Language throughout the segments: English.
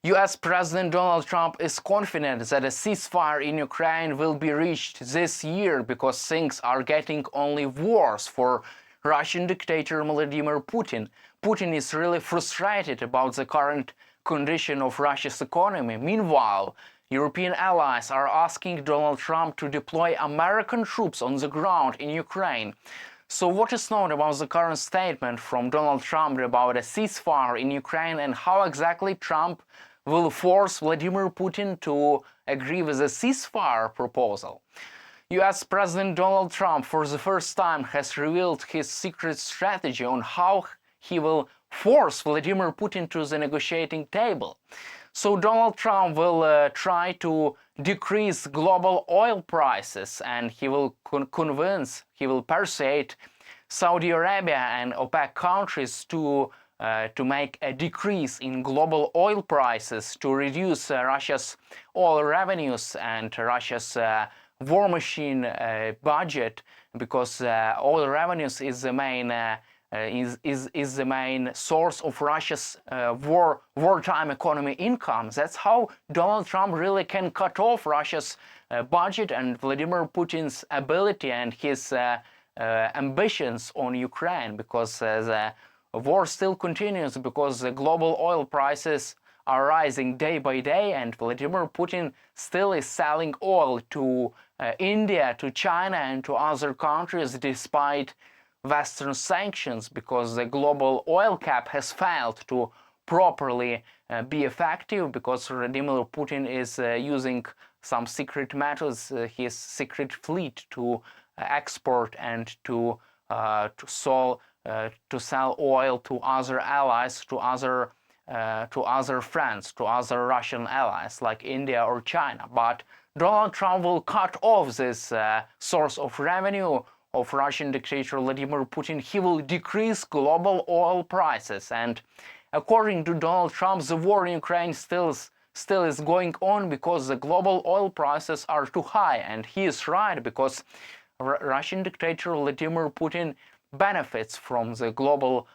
US President Donald Trump is confident that a ceasefire in Ukraine will be reached this year because things are getting only worse for Russian dictator Vladimir Putin. Putin is really frustrated about the current condition of Russia's economy. Meanwhile, European allies are asking Donald Trump to deploy American troops on the ground in Ukraine. So what is known about the current statement from Donald Trump about a ceasefire in Ukraine, and how exactly Trump will force Vladimir Putin to agree with a ceasefire proposal? US President Donald Trump for the first time has revealed his secret strategy on how he will force Vladimir Putin to the negotiating table. So Donald Trump will try to decrease global oil prices, and he will persuade Saudi Arabia and OPEC countries to make a decrease in global oil prices to reduce Russia's oil revenues and Russia's war machine budget, because oil revenues is the main the main source of Russia's wartime economy income. That's how Donald Trump really can cut off Russia's budget and Vladimir Putin's ability and his ambitions on Ukraine, because the war still continues, because the global oil prices are rising day by day, and Vladimir Putin still is selling oil to India, to China, and to other countries despite Western sanctions, because the global oil cap has failed to properly be effective, because Vladimir Putin is using some secret methods, his secret fleet, to export and to sell oil to other allies, to other friends, to other Russian allies like India or China. But Donald Trump will cut off this source of revenue of Russian dictator Vladimir Putin. He will decrease global oil prices, and according to Donald Trump, the war in Ukraine still is going on because the global oil prices are too high. And he is right, because Russian dictator Vladimir Putin benefits from the global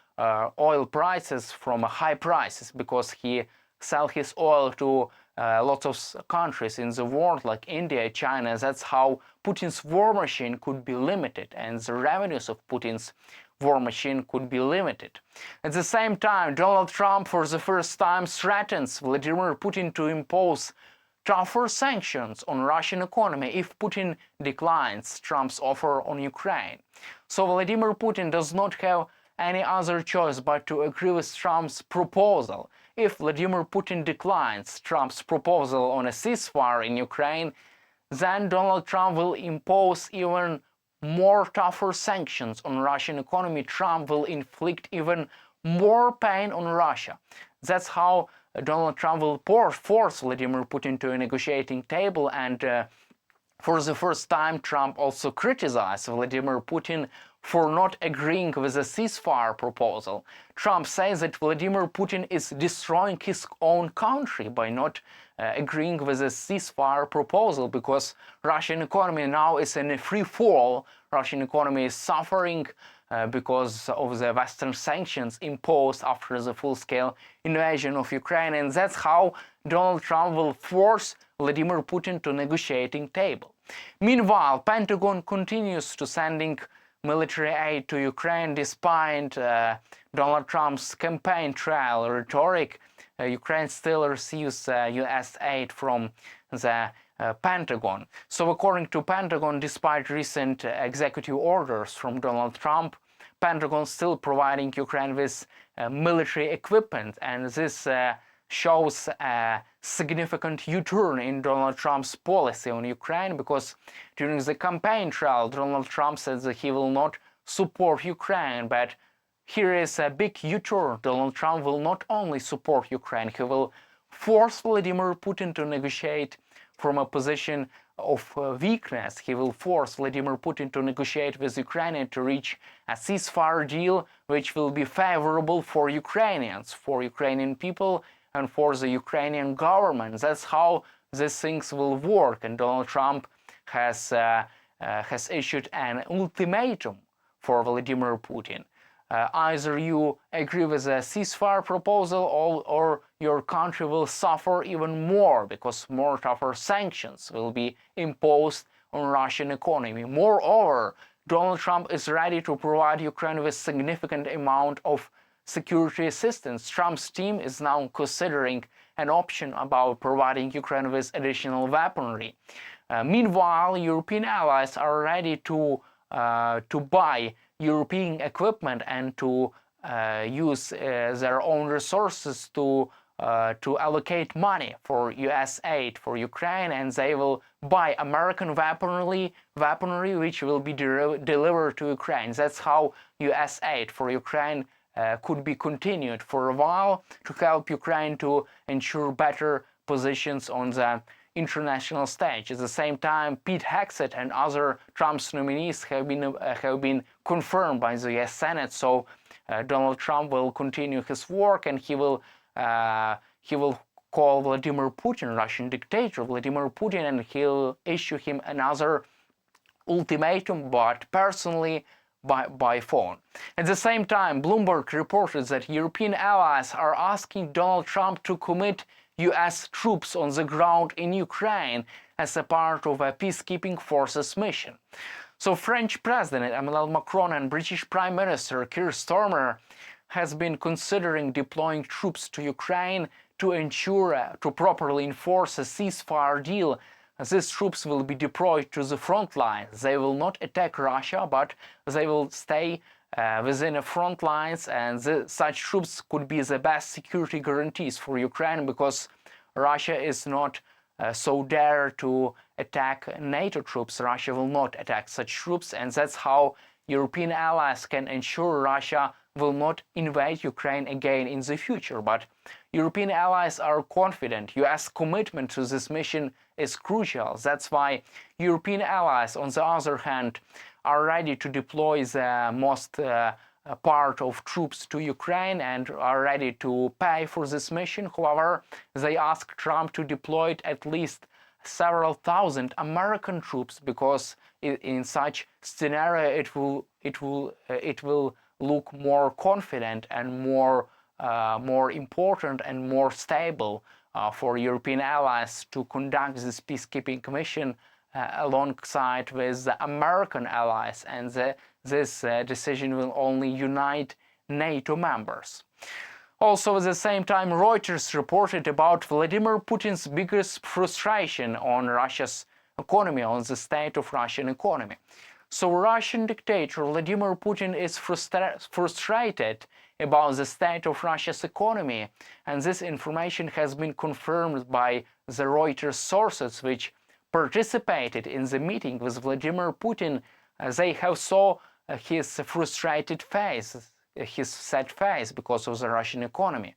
oil prices, from high prices, because he sells his oil to lots of countries in the world like India, China. That's how Putin's war machine could be limited, and the revenues of Putin's war machine could be limited. At the same time, Donald Trump for the first time threatens Vladimir Putin to impose tougher sanctions on Russian economy if Putin declines Trump's offer on Ukraine. So Vladimir Putin does not have any other choice but to agree with Trump's proposal. If Vladimir Putin declines Trump's proposal on a ceasefire in Ukraine, then Donald Trump will impose even more tougher sanctions on Russian economy. Trump will inflict even more pain on Russia. That's how Donald Trump will force Vladimir Putin to a negotiating table. And for the first time, Trump also criticized Vladimir Putin for not agreeing with a ceasefire proposal. Trump says that Vladimir Putin is destroying his own country by not agreeing with a ceasefire proposal, because Russian economy now is in a free fall. Russian economy is suffering because of the Western sanctions imposed after the full-scale invasion of Ukraine, and that's how Donald Trump will force Vladimir Putin to negotiating table. Meanwhile, Pentagon continues to sending military aid to Ukraine despite Donald Trump's campaign trail rhetoric. Ukraine still receives US aid from the Pentagon. So according to Pentagon, despite recent executive orders from Donald Trump, Pentagon still providing Ukraine with military equipment, and this shows a significant U-turn in Donald Trump's policy on Ukraine, because during the campaign trail, Donald Trump said that he will not support Ukraine, but here is a big U-turn. Donald Trump will not only support Ukraine, he will force Vladimir Putin to negotiate from a position of weakness. He will force Vladimir Putin to negotiate with Ukraine and to reach a ceasefire deal which will be favorable for Ukrainians, for Ukrainian people, and for the Ukrainian government. That's how these things will work. And Donald Trump has issued an ultimatum for Vladimir Putin. either you agree with a ceasefire proposal or your country will suffer even more because more tougher sanctions will be imposed on Russian economy. Moreover, Donald Trump is ready to provide Ukraine with significant amount of security assistance. Trump's team is now considering an option about providing Ukraine with additional weaponry. Meanwhile, European allies are ready to buy European equipment and to use their own resources to allocate money for US aid for Ukraine, and they will buy American weaponry which will be delivered to Ukraine. That's how US aid for Ukraine could be continued for a while to help Ukraine to ensure better positions on the international stage. At the same time, Pete Hegseth and other Trump's nominees have been confirmed by the US Senate. So Donald Trump will continue his work, and he will call Vladimir Putin, Russian dictator Vladimir Putin, and he'll issue him another ultimatum, but personally by phone. At the same time, Bloomberg reported that European allies are asking Donald Trump to commit US troops on the ground in Ukraine as a part of a peacekeeping forces mission. So French President Emmanuel Macron and British Prime Minister Keir Starmer has been considering deploying troops to Ukraine to ensure to properly enforce a ceasefire deal. These troops will be deployed to the front line. They will not attack Russia, but they will stay within the front lines, and such troops could be the best security guarantees for Ukraine, because Russia is not so dare to attack NATO troops. Russia will not attack such troops, and that's how European allies can ensure Russia will not invade Ukraine again in the future. But European allies are confident. US commitment to this mission is crucial. That's why European allies, on the other hand, are ready to deploy the most part of troops to Ukraine and are ready to pay for this mission. However, they ask Trump to deploy at least several thousand American troops, because in such scenario it will look more confident and more important and more stable for European allies to conduct this peacekeeping mission alongside with the American allies, and this decision will only unite NATO members. Also, at the same time, Reuters reported about Vladimir Putin's biggest frustration on Russia's economy, on the state of Russian economy. So Russian dictator Vladimir Putin is frustrated about the state of Russia's economy, and this information has been confirmed by the Reuters sources which participated in the meeting with Vladimir Putin. They have saw his frustrated face, his sad face because of the Russian economy.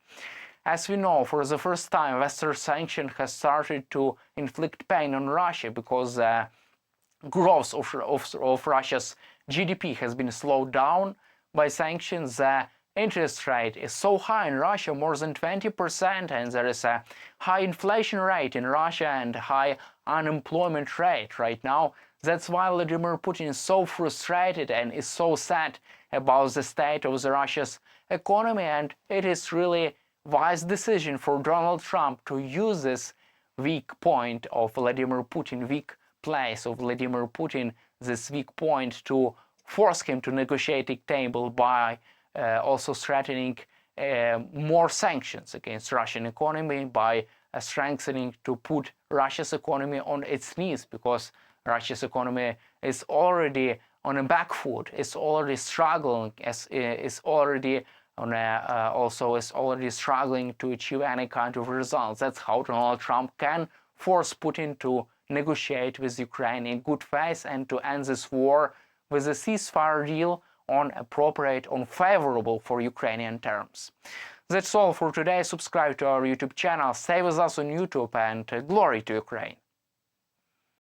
As we know, for the first time, Western sanctions has started to inflict pain on Russia, because the growth of Russia's GDP has been slowed down by sanctions. The interest rate is so high in Russia, more than 20%, and there is a high inflation rate in Russia and high unemployment rate right now. That's why Vladimir Putin is so frustrated and is so sad about the state of the Russia's economy, and it is really wise decision for Donald Trump to use this weak point of Vladimir Putin, weak place of Vladimir Putin, this weak point, to force him to negotiating table by also threatening more sanctions against Russian economy, by strengthening to put Russia's economy on its knees, because Russia's economy is already on a back foot, is already struggling, is already on a, also is already struggling to achieve any kind of results. That's how Donald Trump can force Putin to negotiate with Ukraine in good faith and to end this war with a ceasefire deal on appropriate, on favorable for Ukrainian terms. That's all for today. Subscribe to our YouTube channel, stay with us on YouTube, and glory to Ukraine.